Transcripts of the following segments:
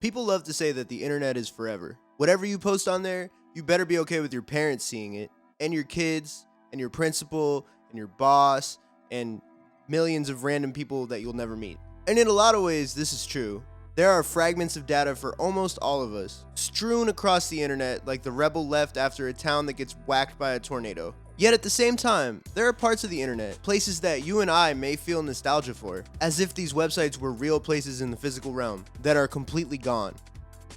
People love to say that the internet is forever. Whatever you post on there, you better be okay with your parents seeing it, and your kids, and your principal, and your boss, and millions of random people that you'll never meet. And in a lot of ways, this is true. There are fragments of data for almost all of us, strewn across the internet like the rebel left after a town that gets whacked by a tornado. Yet at the same time, there are parts of the internet, places that you and I may feel nostalgia for, as if these websites were real places in the physical realm, that are completely gone.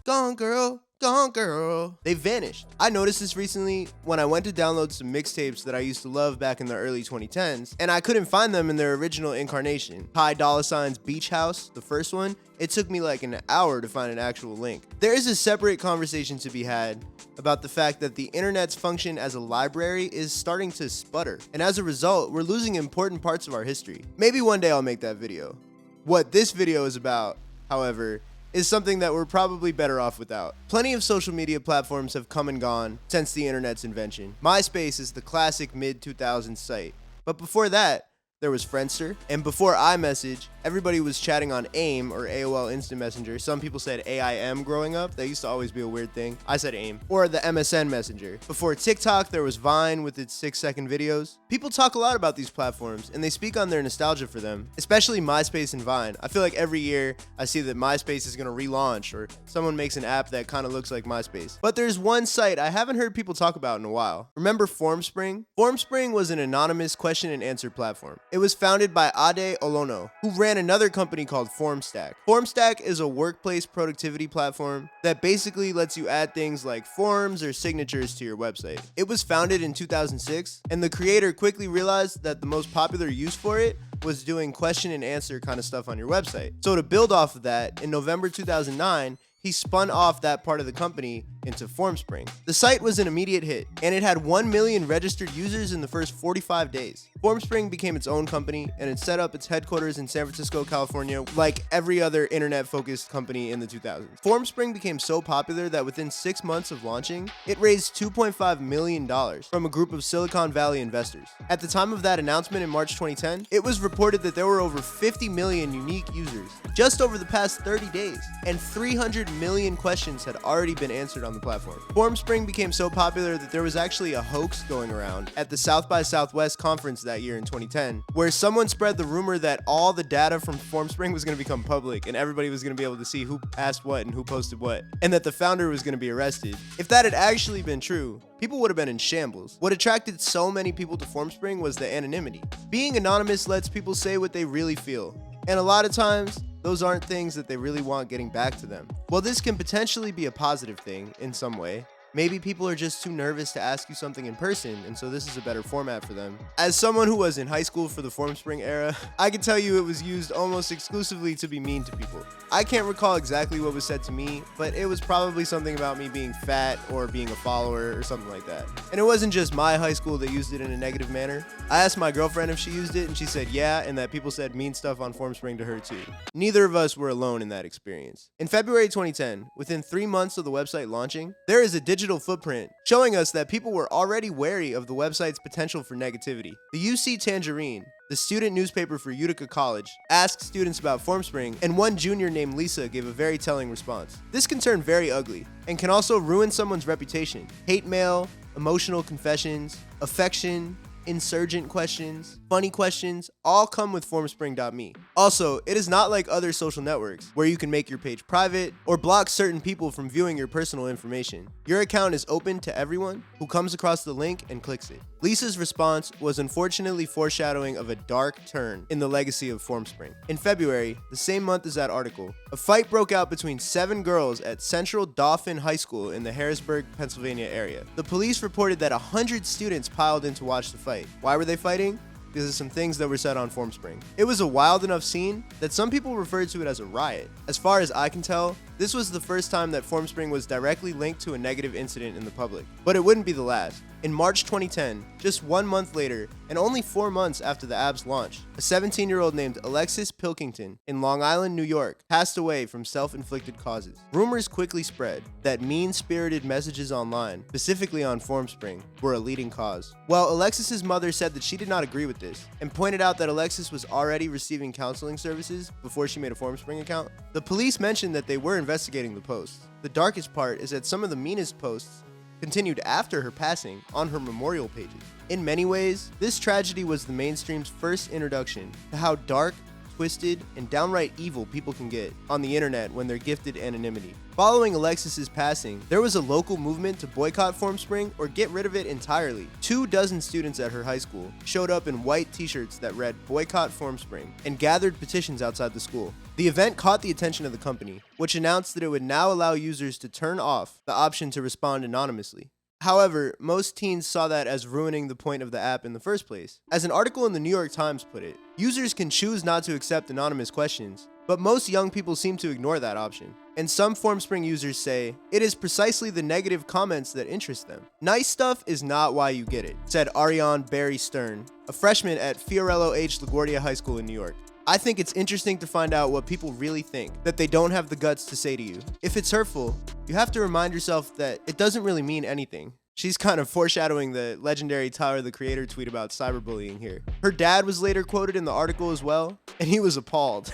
Gone girl, gone girl. They vanished. I noticed this recently when I went to download some mixtapes that I used to love back in the early 2010s, and I couldn't find them in their original incarnation. HADJI's Beach House, the first one, it took me like an hour to find an actual link. There is a separate conversation to be had about the fact that the internet's function as a library is starting to sputter, and as a result, we're losing important parts of our history. Maybe one day I'll make that video. What this video is about, however, is something that we're probably better off without. Plenty of social media platforms have come and gone since the internet's invention. MySpace is the classic mid-2000s site, but before that, there was Friendster, and before iMessage, everybody was chatting on AIM, or AOL Instant Messenger. Some people said AIM growing up. That used to always be a weird thing. I said AIM. Or the MSN Messenger. Before TikTok, there was Vine with its 6-second videos. People talk a lot about these platforms, and they speak on their nostalgia for them, especially MySpace and Vine. I feel like every year, I see that MySpace is gonna relaunch, or someone makes an app that kind of looks like MySpace. But there's one site I haven't heard people talk about in a while. Remember Formspring? Formspring was an anonymous question and answer platform. It was founded by HADJI Olono, who ran another company called Formstack. Formstack is a workplace productivity platform that basically lets you add things like forms or signatures to your website. It was founded in 2006, and the creator quickly realized that the most popular use for it was doing question and answer kind of stuff on your website. So to build off of that, in November 2009, he spun off that part of the company into Formspring. The site was an immediate hit, and it had 1 million registered users in the first 45 days. Formspring became its own company, and it set up its headquarters in San Francisco, California, like every other internet-focused company in the 2000s. Formspring became so popular that within 6 months of launching, it raised $2.5 million from a group of Silicon Valley investors. At the time of that announcement in March 2010, it was reported that there were over 50 million unique users just over the past 30 days, and 300 million questions had already been answered on the platform. Formspring became so popular that there was actually a hoax going around at the South by Southwest conference that year in 2010, where someone spread the rumor that all the data from Formspring was going to become public and everybody was going to be able to see who asked what and who posted what, and that the founder was going to be arrested. If that had actually been true, people would have been in shambles. What attracted so many people to Formspring was the anonymity. Being anonymous lets people say what they really feel, and a lot of times, those aren't things that they really want getting back to them. Well, this can potentially be a positive thing in some way. Maybe people are just too nervous to ask you something in person, and so this is a better format for them. As someone who was in high school for the Formspring era, I can tell you it was used almost exclusively to be mean to people. I can't recall exactly what was said to me, but it was probably something about me being fat or being a follower or something like that. And it wasn't just my high school that used it in a negative manner. I asked my girlfriend if she used it, and she said yeah, and that people said mean stuff on Formspring to her too. Neither of us were alone in that experience. In February 2010, within 3 months of the website launching, there is a digital footprint showing us that people were already wary of the website's potential for negativity. The UC Tangerine, the student newspaper for Utica College, asked students about Formspring, and one junior named Lisa gave a very telling response. This can turn very ugly and can also ruin someone's reputation. Hate mail, emotional confessions, affection, insurgent questions, funny questions, all come with Formspring.me. Also, it is not like other social networks where you can make your page private or block certain people from viewing your personal information. Your account is open to everyone who comes across the link and clicks it. Lisa's response was unfortunately foreshadowing of a dark turn in the legacy of Formspring. In February, the same month as that article, a fight broke out between 7 girls at Central Dauphin High School in the Harrisburg, Pennsylvania area. The police reported that 100 students piled in to watch the fight. Why were they fighting? Because of some things that were said on Formspring. It was a wild enough scene that some people referred to it as a riot. As far as I can tell, this was the first time that Formspring was directly linked to a negative incident in the public. But it wouldn't be the last. In March 2010, just 1 month later, and only 4 months after the app's launch, a 17-year-old named Alexis Pilkington in Long Island, New York, passed away from self-inflicted causes. Rumors quickly spread that mean-spirited messages online, specifically on Formspring, were a leading cause. While Alexis's mother said that she did not agree with this, and pointed out that Alexis was already receiving counseling services before she made a Formspring account, the police mentioned that they were investigating investigating the posts. The darkest part is that some of the meanest posts continued after her passing on her memorial pages. In many ways, this tragedy was the mainstream's first introduction to how dark, twisted, and downright evil people can get on the internet when they're gifted anonymity. Following Alexis's passing, there was a local movement to boycott Formspring or get rid of it entirely. 24 students at her high school showed up in white t-shirts that read "Boycott Formspring" and gathered petitions outside the school. The event caught the attention of the company, which announced that it would now allow users to turn off the option to respond anonymously. However, most teens saw that as ruining the point of the app in the first place. As an article in the New York Times put it, users can choose not to accept anonymous questions, but most young people seem to ignore that option. And some Formspring users say, it is precisely the negative comments that interest them. Nice stuff is not why you get it, said Ariane Barry Stern, a freshman at Fiorello H. LaGuardia High School in New York. I think it's interesting to find out what people really think, that they don't have the guts to say to you. If it's hurtful, you have to remind yourself that it doesn't really mean anything. She's kind of foreshadowing the legendary Tyler the Creator tweet about cyberbullying here. Her dad was later quoted in the article as well, and he was appalled.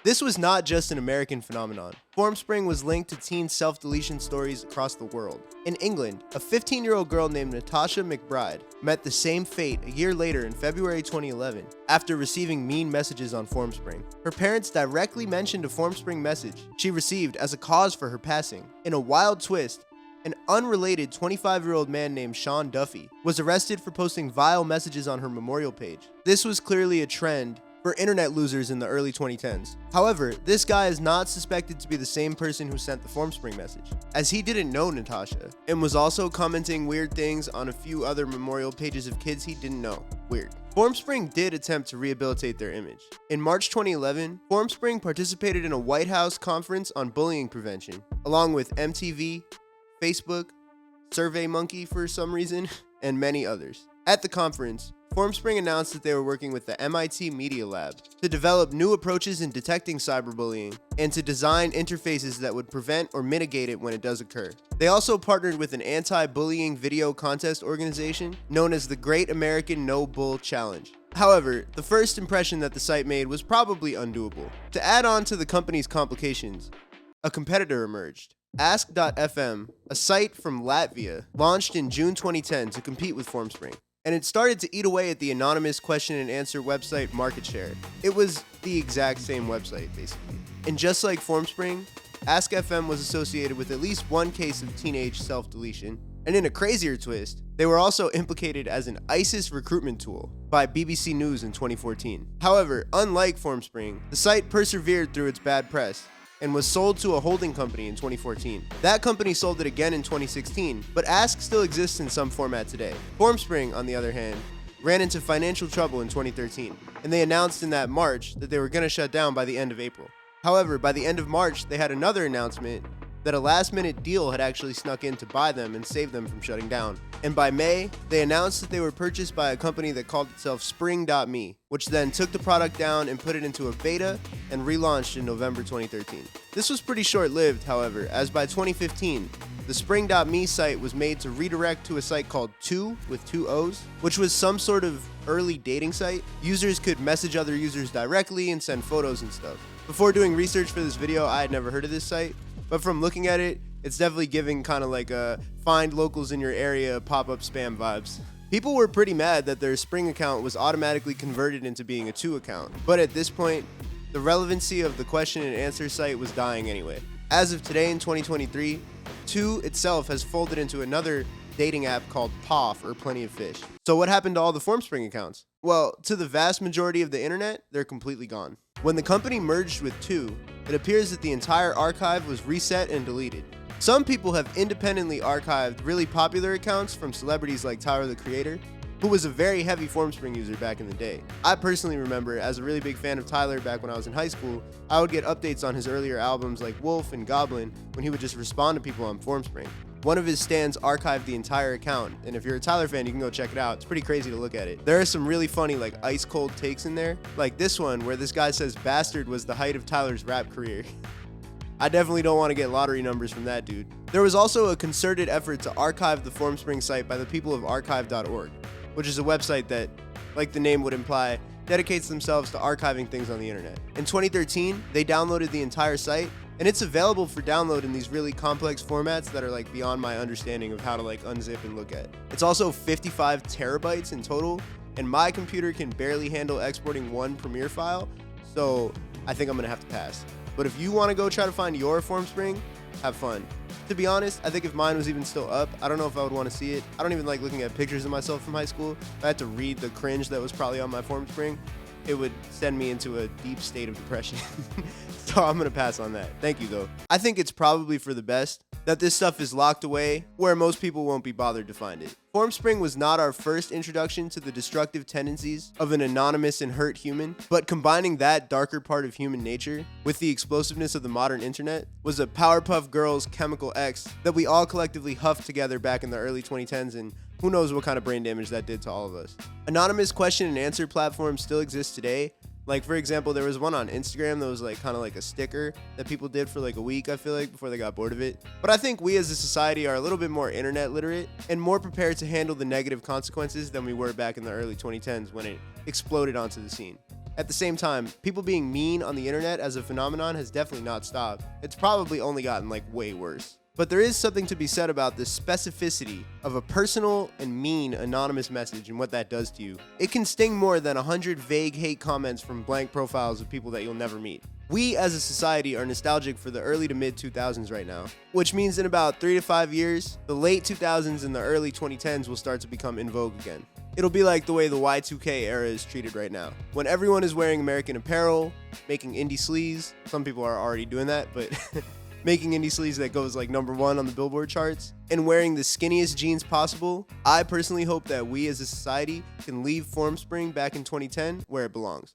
This was not just an American phenomenon. Formspring was linked to teen self-deletion stories across the world. In England, a 15-year-old girl named Natasha McBride met the same fate a year later in February 2011 after receiving mean messages on Formspring. Her parents directly mentioned a Formspring message she received as a cause for her passing. In a wild twist, an unrelated 25-year-old man named Sean Duffy was arrested for posting vile messages on her memorial page. This was clearly a trend for internet losers in the early 2010s. However, this guy is not suspected to be the same person who sent the Formspring message, as he didn't know Natasha, and was also commenting weird things on a few other memorial pages of kids he didn't know. Weird. Formspring did attempt to rehabilitate their image. In March 2011, Formspring participated in a White House conference on bullying prevention, along with MTV, Facebook, SurveyMonkey for some reason, and many others. At the conference, Formspring announced that they were working with the MIT Media Lab to develop new approaches in detecting cyberbullying and to design interfaces that would prevent or mitigate it when it does occur. They also partnered with an anti-bullying video contest organization known as the Great American No Bull Challenge. However, the first impression that the site made was probably undoable. To add on to the company's complications, a competitor emerged. Ask.fm, a site from Latvia, launched in June 2010 to compete with Formspring, and it started to eat away at the anonymous question and answer website market share. It was the exact same website, basically. And just like Formspring, Ask.fm was associated with at least one case of teenage self-deletion, and in a crazier twist, they were also implicated as an ISIS recruitment tool by BBC News in 2014. However, unlike Formspring, the site persevered through its bad press and was sold to a holding company in 2014. That company sold it again in 2016, but Ask still exists in some format today. Formspring, on the other hand, ran into financial trouble in 2013, and they announced in that March that they were going to shut down by the end of April. However, by the end of March, they had another announcement that a last-minute deal had actually snuck in to buy them and save them from shutting down. And by May, they announced that they were purchased by a company that called itself Spring.me, which then took the product down and put it into a beta and relaunched in November 2013. This was pretty short-lived, however, as by 2015, the Spring.me site was made to redirect to a site called Two with two O's, which was some sort of early dating site. Users could message other users directly and send photos and stuff. Before doing research for this video, I had never heard of this site, but from looking at it, it's definitely giving kind of like a find locals in your area pop-up spam vibes. People were pretty mad that their Spring account was automatically converted into being a Two account, but at this point, the relevancy of the question and answer site was dying anyway. As of today in 2023, Two itself has folded into another dating app called POF, or Plenty of Fish. So what happened to all the Formspring accounts? Well, to the vast majority of the internet, they're completely gone. When the company merged with Two, it appears that the entire archive was reset and deleted. Some people have independently archived really popular accounts from celebrities like Tyler the Creator, who was a very heavy Formspring user back in the day. I personally remember, as a really big fan of Tyler back when I was in high school, I would get updates on his earlier albums like Wolf and Goblin when he would just respond to people on Formspring. One of his stans archived the entire account, and if you're a Tyler fan, you can go check it out. It's pretty crazy to look at it. There are some really funny, like, ice-cold takes in there, like this one where this guy says Bastard was the height of Tyler's rap career. I definitely don't want to get lottery numbers from that dude. There was also a concerted effort to archive the Formspring site by the people of archive.org, which is a website that, like the name would imply, dedicates themselves to archiving things on the internet. In 2013, they downloaded the entire site And it's available for download in these really complex formats that are like beyond my understanding of how to like unzip and look at. It's also 55 terabytes in total, and my computer can barely handle exporting one Premiere file, so I think I'm gonna have to pass. But if you wanna go try to find your Formspring, have fun. To be honest, I think if mine was even still up, I don't know if I would want to see it. I don't even like looking at pictures of myself from high school. If I had to read the cringe that was probably on my Formspring, it would send me into a deep state of depression. So I'm gonna pass on that. Thank you though. I think it's probably for the best that this stuff is locked away where most people won't be bothered to find it. Formspring was not our first introduction to the destructive tendencies of an anonymous and hurt human, but combining that darker part of human nature with the explosiveness of the modern internet was a Powerpuff Girls chemical X that we all collectively huffed together back in the early 2010s, and who knows what kind of brain damage that did to all of us. Anonymous question and answer platforms still exist today. Like, for example, there was one on Instagram that was like kind of like a sticker that people did for like a week, I feel like, before they got bored of it. But I think we as a society are a little bit more internet literate and more prepared to handle the negative consequences than we were back in the early 2010s when it exploded onto the scene. At the same time, people being mean on the internet as a phenomenon has definitely not stopped. It's probably only gotten like way worse. But there is something to be said about the specificity of a personal and mean anonymous message and what that does to you. It can sting more than 100 vague hate comments from blank profiles of people that you'll never meet. We as a society are nostalgic for the early to mid 2000s right now, which means in about 3 to 5 years, the late 2000s and the early 2010s will start to become in vogue again. It'll be like the way the Y2K era is treated right now, when everyone is wearing American apparel, making indie sleaze. Some people are already doing that, but making indie sleaze that goes like #1 on the Billboard charts, and wearing the skinniest jeans possible. I personally hope that we as a society can leave Formspring back in 2010 where it belongs.